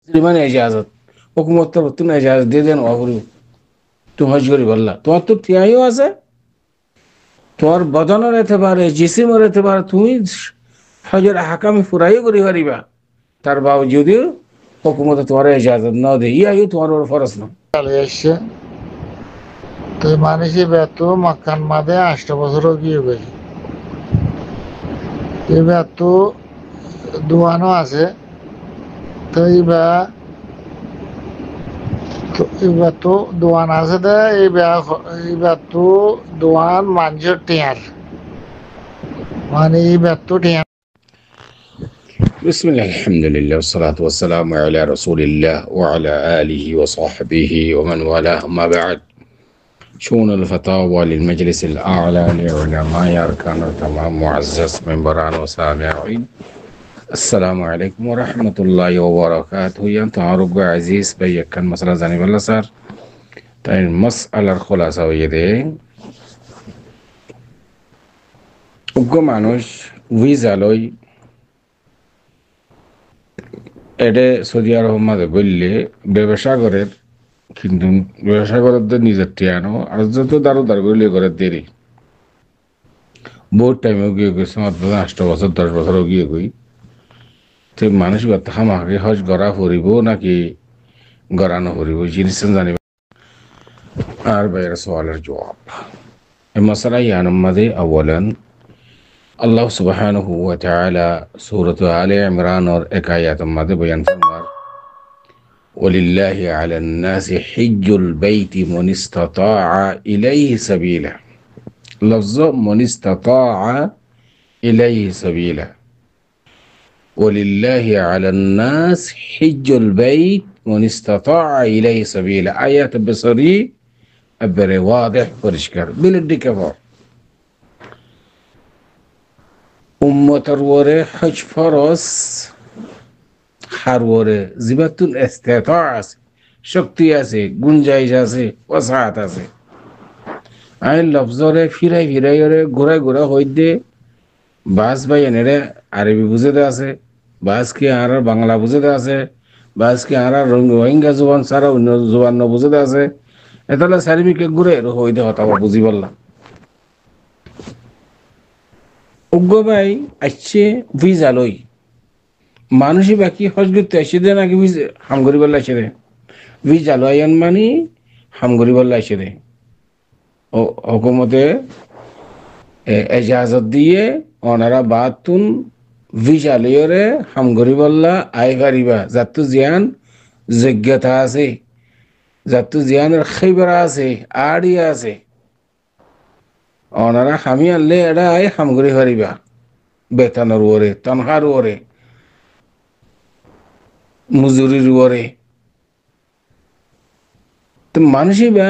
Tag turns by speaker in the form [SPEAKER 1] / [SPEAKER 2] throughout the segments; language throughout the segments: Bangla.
[SPEAKER 1] মানে এজাজত হুকুমত তুমি এজাজত দিয়ে দেন অবরু তুমি হজ করি বললা তোমার তো তিয়াইও আছে তোমার বদনের এতেবারে জিসিমের এতেবারে তুমি হজের হাকামি ফুরাইও করি পারিবা তার বাবু যদিও হুকুমতে তোমার এজাজত না দে ইয়াইও তোমার ওর ফরজ না
[SPEAKER 2] চলে এসছে তো মানুষে ব্যর্থ মক্কান মাদে 8 বছরও গিয়ে গেছে এই ব্যর্থ দোয়ানো আছে তো এবার তো দোয়ান আছে দে এইবার তো দোয়ান মানুষের টিয়ার মানে এইবার তো টিয়ার
[SPEAKER 1] بسم الله الحمد لله والصلاة والسلام على رسول الله وعلى آله وصحبه ومن والاه ما بعد شؤون الفتاوى للمجلس الأعلى لعلماء أركان التمام معزز منبران وسامعين السلام عليكم ورحمة الله وبركاته يا تعرق عزيز بيك كان مسألة زاني بالله صار তাই মাসআলার খোলাসা হয়ে দেয় উগ্র মানুষ ভিসা লই এডে সৌদি আরব মাঝে গড়লে ব্যবসা করের কিন্তু ব্যবসা করার নিজের টিয়ানো আর যত দারু দার করলে করে দেরি বহুত টাইমেও গিয়ে গেছে মাত্র 8 বছর 10 বছরও গিয়ে গই তো মানুষ হামাকে হজ গড়া ফুরিব নাকি গড়ানো ফুরিব জিনিস জানিব আর বাইরের সওয়ালের জবাব এই মশলা ইয়ানোর মাঝে আওয়ালান আল্লাহ সুবহানাহু ওয়া তাআলা সূরাত আলে ইমরান এর এক আয়াতের মাঝে বয়ান ফরমান ওয়ালিল্লাহি আলান নাসি হিজ্জুল বাইতি মান ইসতাতাআ ইলাইহি সাবিলা লফজ মান ইসতাতাআ ইলাইহি সাবিলা ওয়ালিল্লাহি আলান নাস হিজ্জুল বাইত মান ইসতাতাআ ইলাইহি সাবিলা আয়াত বসরি أبري واضح পরিষ্কার বিলডি কেবল উম্মতের ওরে হজ ফরজ হার ওরে জিবাতুল ইস্তিতা আছে শক্তি আছে গুঞ্জাইশ আছে ওসাত আছে আই লফজরে ফিরাই ফিরাই ওরে ঘুরাই ঘুরা হই দে বাস ভাই এনেরে আরবি বুঝেতে আছে বাস কি আর বাংলা বুঝেতে আছে বাস কি আর রোহিঙ্গা জবান সারা অন্য জবান বুঝেতে আছে এতলা সার্বিকে ঘুরে হই দে হতা বুঝি বললাম উগ্র ভাই আসছে ভিসা লই মানুষই বাকি হজ করতে আসছে দে নাকি হামগরি বললা আসে দে ভিসা লয়ান মানি হামগরি বললা আসে দে ও হুকুমতে এজাজত দিয়ে ওনারা বাতুন ভিসা লইরে হামগরি বললা আই পারিবা যাত জিয়ান যোগ্যতা আছে যাত জিয়ানের খেবরা আছে আড়িয়া আছে ওনারা হামি আনলে এটা আই হামগরি পারিবা বেতনের ওরে তনখার ওরে মজুরির ওরে তো মানুষই বা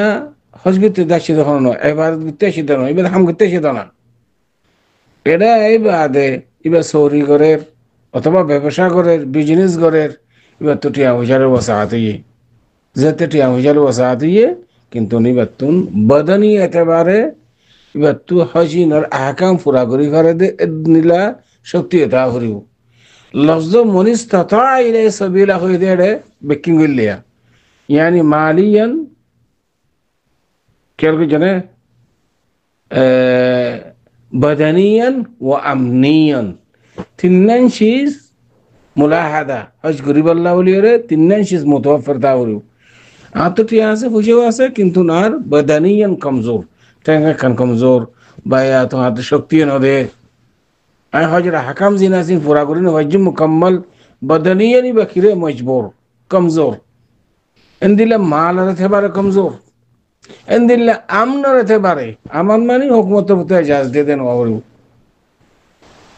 [SPEAKER 1] হজ করতে যাচ্ছে তখন এবার ঘুরতে আসি না এবার হাম ঘুরতে আসি না এটা এই বাদে এবার চৌরি করের অথবা ব্যবসা করের বিজনেস করের এবার তো টিয়া পয়সার বসা হাতিয়ে যেতে টিয়া পয়সার বসা হাতিয়ে কিন্তু নিবার তুন বদনি একেবারে এবার তু হজিনার আহকাম পুরা করি ঘরে নিলা শক্তি এটা হরিব লফজ মনিস্তাতা ইলাই সাবিলা হয়ে দেড়ে বেকিং গিলিয়া ইয়ানি মালিয়ান কেউ জানে বদনিয়ান ও আমনিয়ান তিন্নান চিজ মুলাহাদা হজ গরিব আল্লাহ বলিয়ে তিন্নান চিজ মুতওয়াফির তা হরিব আতটি আছে ফুসেও আছে কিন্তু নার বদনিয়ান কমজোর টেঙ্গা খান কমজোর বায়া তো হাতে শক্তি নদে আই হজরা হাকাম জিনাসিন পুরা করি না হজ মুকম্মল বদনিয়ানি বকিরে মজবুর কমজোর এন্দিলা মাল রেতে বারে কমজোর এন্দিলা আমন রেতে বারে আমান মানি হুকুমত বতে ইজাজত দে দেন ওরু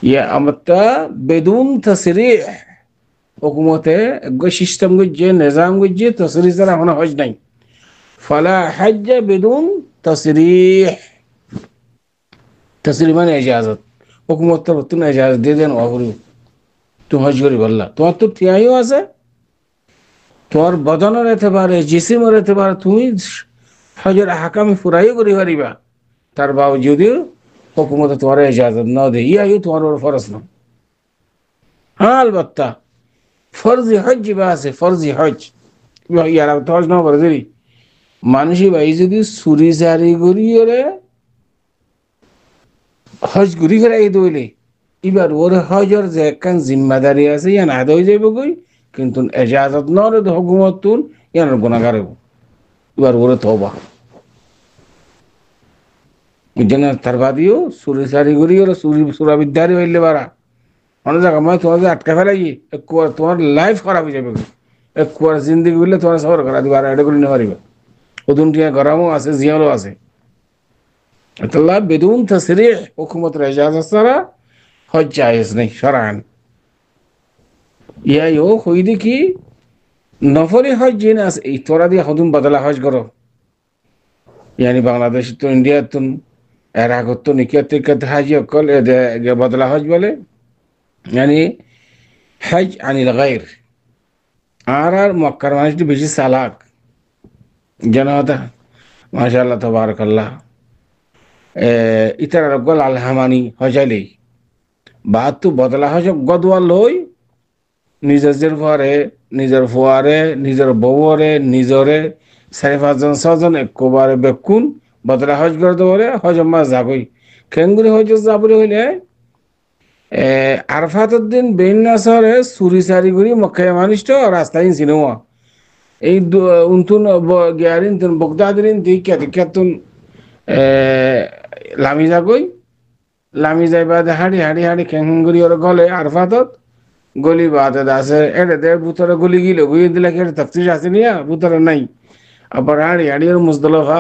[SPEAKER 1] ইয়া আমতা বেদুন তসরিহ হুকুমতে গো সিস্টেম গো যে নিজাম গো যে তসরিহ জানা হনা হজ নাই ফালা হজ্জ বেদুন তসরিহ তসরিহ মানে ইজাজত হুকুমত তুমি ইজাজত দে দেন ওরু তুমি হজ করি বললা তোমার তো তিয়াইও আছে তোমার বদনের এতেবারে জিসিমের এতেবারে তুমি হজের হাকামি ফুরাইও করি পারিবা তার বাবু যদিও হুকুমতে তোমার ইজাজত না দে ইয়াইও তোমার ওর ফরজ না হ্যাঁ আলবাত্তা ফরজি হজ বা আছে ফরজি হজ ইয়ার তো হজ না করে দেরি মানুষই ভাই যদি চুরি চারি করিয়ে হজ ঘুরি ফেরাই দইলে এবার ওর হজর যে একখান জিম্মাদারি আছে ইয়ান আদ হয়ে যাবে কই কিন্তু এজাজত নরে হুকুমত তুন ইয়ান গুণাগার এবার ওরে তবা বুঝছেন তার বাদিও চুরি চারি করি ওরা চুরি চুরা বিদ্যারি হইলে বারা অনেক জায়গা মানে তোমার আটকা ফেলাই তোমার লাইফ খারাপ হয়ে যাবে এক কুয়ার জিন্দিগি বললে তোমার সফর করা দিবে আর এটা করে নিতে পারিবে ওদুন টিয়া গরমও আছে জিয়ালও আছে আল্লাহ বেদুন তাসরিহ হুকুমতের ইজাজত ছাড়া হজ জায়েজ নেই শরআন ইয়াও হই দেখি নফরি হজ জিন আছে এই তোরা দিয়ে হদুন বদলা হজ করো ইয়ানি বাংলাদেশ তো ইন্ডিয়া তো এরাগত তো নিকিয়াত হাজি অকল বদলা হজ বলে ইয়ানি হজ আনিল গায়র আর মক্কার মানুষটি বেশি চালাক যেন হতা মাশাআল্লাহ তাবারাকাল্লাহ ইতার গল আলহামানি হজাইলেই বাহাত্তর বদলা হজ গদওয়া লই নিজের ঘরে নিজের ফুয়ারে নিজের বউরে নিজরে 4-5 6 একবারে বেকুন বদলা হজ করে দেবরে হজ মা যাবই খেঙ্গুরি হজ যাবরি হইলে আরফাতের দিন বেইনাসরে চুরি চারি করি মক্কায় মানুষ তো রাস্তায় চিনোয়া এই উনতুন গিয়ারিন তুন বগদাদিন দিকেতুন লামি যাগই লামি যাইবা হাঁড়ি হাঁড়ি হাঁড়ি খেঙ্গুরি ওর গলে আরফাতত গলি বাতে আছে এটা দেড় ভূতরে গলি গিলো গুই দিলে কি তফতিশ আছে নিয়া ভূতরে নাই আবার হাঁড়ি হাঁড়ি ওর মুজদলফা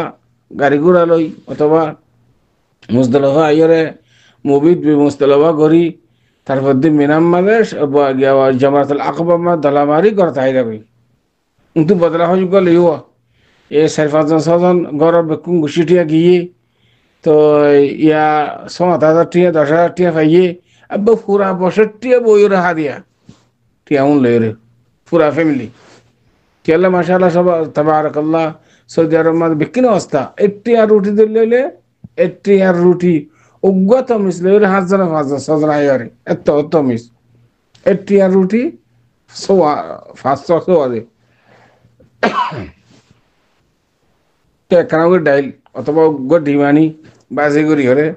[SPEAKER 1] গাড়ি ঘোড়া লই অথবা মুজদলফা আইরে মুবিদ মুজদলফা গড়ি তারপর দিন মিনাম মানে জামারাতুল আকবা মা দলামারি করতে হাই যাবে কিন্তু বদলা হজ গলে ইউয়া 4-5 6 গড় বেকুম ঘুষিটিয়া গিয়ে তো ইয়া 7,000 টিয়া 10,000 টিয়া পাইয়ে আব্বা পুরা বছর টিয়া বই রাহা দিয়া টিয়া উন লইরে পুরা ফ্যামিলি কেলা মাশাআল্লাহ সব তাবারাকাল্লাহ সৌদি আরব মধ্যে বিকিন অবস্থা 80 আর রুটি দিলে 80 আর রুটি উগ্গত মিস লইরে 5,000 আইয়ারে এত মিস 80 আর রুটি 500 আছে তো একখানা ডাইল অথবা ডিমানি বাজি করি হরে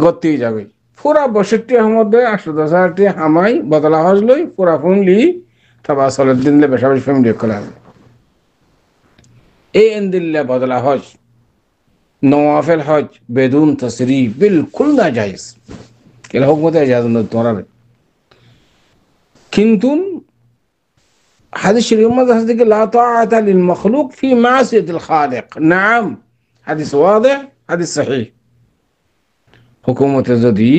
[SPEAKER 1] গতি যাবে পুরা 62 মধ্যে 8-10,000 হামাই বদলা হজ লই পুরা ফ্যামিলি তবা সলের দিন বেশা বেশি ফ্যামিলি করা এই এন্দিল্লা বদলা হজ নওয়াফেল হজ বেদুন তসরি বিলকুল না জায়েজ কেন হুকুমতে ইজাজত না তোরা কিন্তু حديث الشريف ماذا هذا لا طاعة للمخلوق في معصية الخالق نعم حديث واضح حديث صحيح حكومة যদি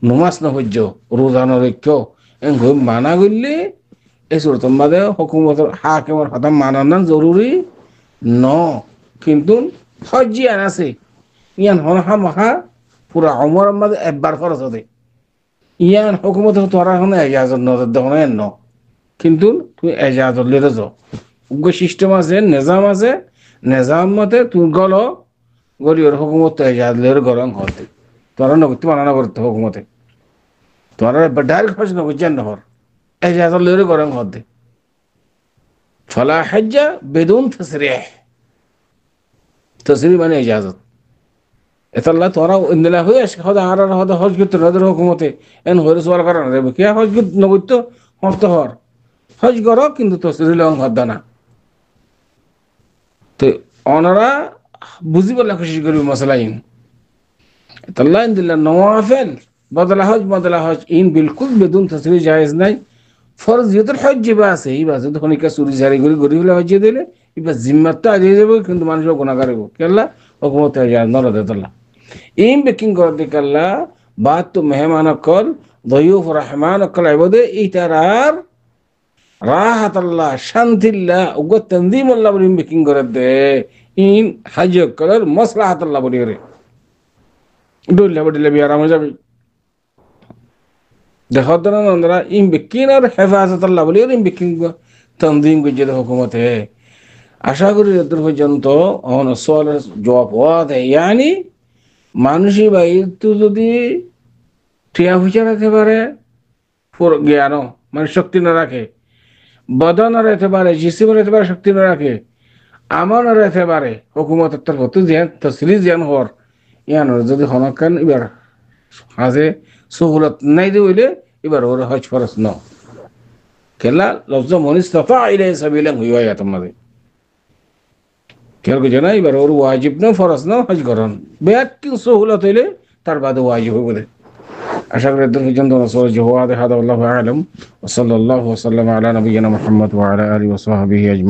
[SPEAKER 1] নমাজ না হজ্জ রোজা না রেখো এঙ্গো মানা গইলে এই সুরত মাদে হুকুমতের হাকিমের কথা মানা জরুরি ন কিন্তু হজ্জি আনাছে ইয়ান হনহা মহা পুরা ওমর মাদে একবার ফরজ হতে ইয়ান হুকুমতের তোরা হনে ইজাজত নজর দেওয়া ন কিন্তু তুই এজাজত লেরে যাও উগ্র সিস্টেম আছে নিজাম আছে নিজাম মতে তুই গলি ওর হুকুমত এজাজত লেরে গরম হতে তোরা নগতি মানা করতে হুকুমতে তোরা ডাইরেক্ট হজ নগজান নহর এজাজত লেরে গরম হতে ফলা হজ্জা বেদুন তসরিহ মানে এজাজত এতাল্লা তোরা ইন্দিলা হয়ে আসে হদা আর হদা হজ করতে নদের হুকুমতে এন হরে সওয়াল করা না কে হজ নগত্য হত হর হজ করো কিন্তু তসরিহ লং হদ্দা না তো ওনারা বুঝি বলে খুশি করবি মশলাইন তাল্লাহ ইন্দিল্লা নওয়াফেল বদলা হজ ইন বিলকুল বেদুন তসরিহ জায়েজ নাই ফরজিয়তের হজ যেবা আছে এই বাজে তখন ইকা চুরি জারি করে গরিব হলে হজ দিলে এবার জিম্মাতটা আজে যাবে কিন্তু মানুষও গুণাগার হইব কেল্লা হুকুমত নরদে তাল্লাহ ইম বেকিং করতে কাল্লা বাদ তো মেহমান অকল দয়ুফ রহমান অকল আইবদে এই তারার রাহাত আল্লাহ শান্তিল্লাহ উগ্র তনজিম আল্লাহ বলি বেকিং করে দে ইন হাজ অকলের মসলাহাত আল্লাহ বলি রে ডুল্লা বডিলে বি আরাম হয়ে যাবে দেখো না নন্দরা ইম বেকিন আর হেফাজত আল্লাহ বলি ইম বেকিং তনজিম গুজে হুকুমতে আশা করি এদের পর্যন্ত সোয়ালের জবাব হওয়া দেয় ইয়ানি মানুষই ভাই তো যদি টিয়া ফুচা রাখতে পারে জ্ঞান মানে শক্তি না রাখে, বদনের এতেবারে জিসিমের এতেবারে শক্তি না রাখে, আমনের এতেবারে হুকুমতের তরফ তো জ্ঞান তসলি জ্ঞান হওয়ার ইয়ানোর যদি হনকান এবার হাজে সহুলত নাই দিয়ে হইলে এবার ওর হজ ফরস ন খেলা লফজ মনিস তফা আইলে সাবিলাম হইয়া তোমাদের খেয়াল করছে না, এবার ওর ওয়াজিব না ফরজ না হজ করন বেয়াত কি সহুলত হইলে তার বাদে ওয়াজিব হবে। আশা করি একদম পর্যন্ত সহজ হওয়া দেখা আল্লাহু আ'লাম ওয়া সাল্লাল্লাহু ওয়া সাল্লামা আলা নবিয়িনা মুহাম্মদ ওয়া আলা আলিহি ওয়া সাহবিহি আজমাইন।